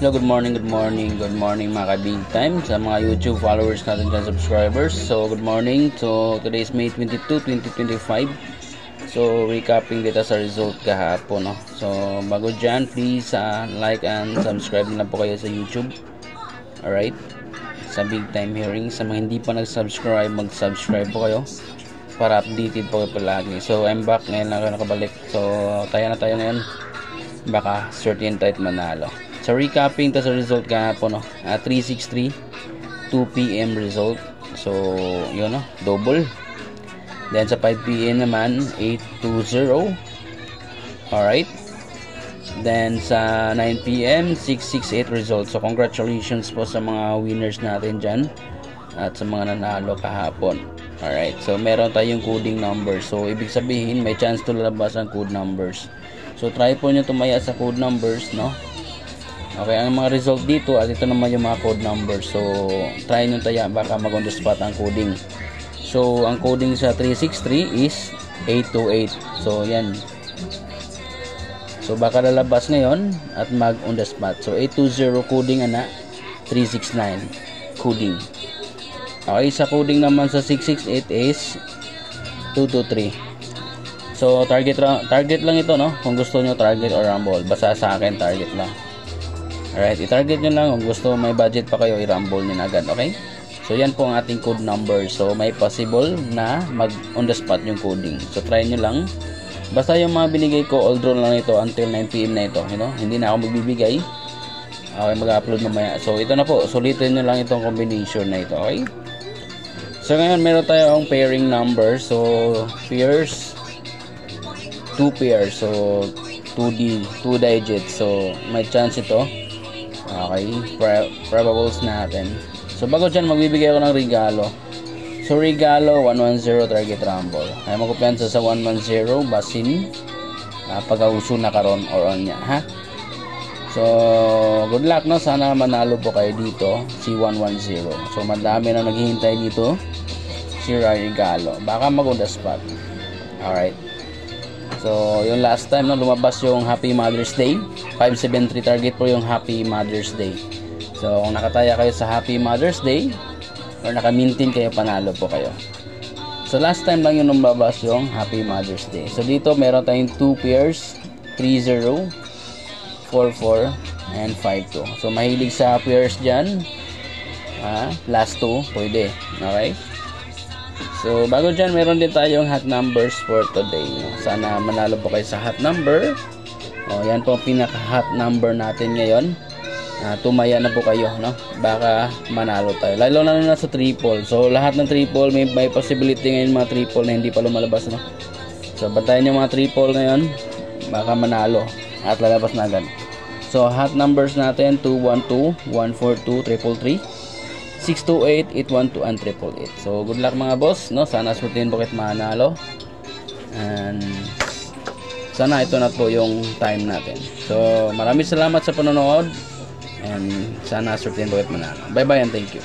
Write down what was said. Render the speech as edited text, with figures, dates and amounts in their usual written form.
Hello, good morning mga ka-big time sa mga YouTube followers natin dyan, subscribers. So, good morning. So, today is May 22, 2025. So, recapping dito sa result kahapon, no? So, bago dyan, please like and subscribe na po kayo sa YouTube. Alright? Sa big time hearing. Sa mga hindi pa nag-subscribe, mag-subscribe po kayo para updated po kayo palagi. So, I'm back. Ngayon lang ako nakabalik. So, tayo ngayon. Baka certain tight manalo. So recapping to sa result kahapon, no? 363 2 PM result. So yun, no, double. Then sa 5 PM naman 820. Alright. Then sa 9 PM 668 result. So congratulations po sa mga winners natin dyan at sa mga nanalo kahapon. Alright, so meron tayong coding numbers. So ibig sabihin may chance to lalabas ang code numbers. So try po nyo tumaya sa code numbers, no? Okay, ang mga result dito at ito naman yung mga code numbers. So try nyo taya, baka mag on the spot ang coding. So ang coding sa 363 is 828. So yan. So baka lalabas ngayon at mag on the spot. So 820 coding ana, 369 coding. Okay, sa coding naman sa 668 is 223. So target lang ito, no? Kung gusto nyo target or rumble, basta sa akin target lang. Alright, i-target nyo lang. Kung gusto may budget pa kayo, i-rumble nyo na agad, okay? So yan po ang ating code number. So may possible na mag on the spot yung coding. So try nyo lang. Basta yung mga binigay ko, all draw lang ito until 9 PM na ito, you know? Hindi na ako magbibigay. Okay, mag-upload mamaya. So ito na po, sulitin nyo lang itong combination na ito, okay? So ngayon meron tayong pairing number. So pairs, 2 pairs. So 2 digits. So may chance ito. Okay, probables natin. So bago dyan, magbibigay ako ng regalo. So regalo 110 target rumble. Ay magkupiyansa sa 110 basin pag-auso na karon or on nya, ha? So good luck, no? Sana manalo po kayo dito si 110. So madami na naghihintay dito si regalo. Baka mag on the spot. Alright. So, yung last time, no, lumabas yung Happy Mother's Day. 573 target po yung Happy Mother's Day. So, kung nakataya kayo sa Happy Mother's Day or naka-maintain kayo, panalo po kayo. So, last time lang yung lumabas yung Happy Mother's Day. So, dito meron tayong 2 pairs, 30, 44, and 52. So, mahilig sa pairs dyan. Last 2, pwede. Okay? So, bago dyan, meron din tayong hot numbers for today. Sana manalo po kayo sa hot number. O, yan po ang pinaka-hot number natin ngayon. Tumaya na po kayo, no? Baka manalo tayo. Lalo na sa triple. So, lahat ng triple, may possibility ngayon mga triple na hindi pa lumalabas, no? So, bantayan yung mga triple ngayon. Baka manalo. At lalabas na agad. So, hot numbers natin, 212, 142, 333. 628, 812, and 888. So, good luck mga boss, no? Sana surtin po kahit manalo. And sana ito na po yung time natin. So, maraming salamat sa panonood. And sana surtin po kahit manalo. Bye-bye and thank you.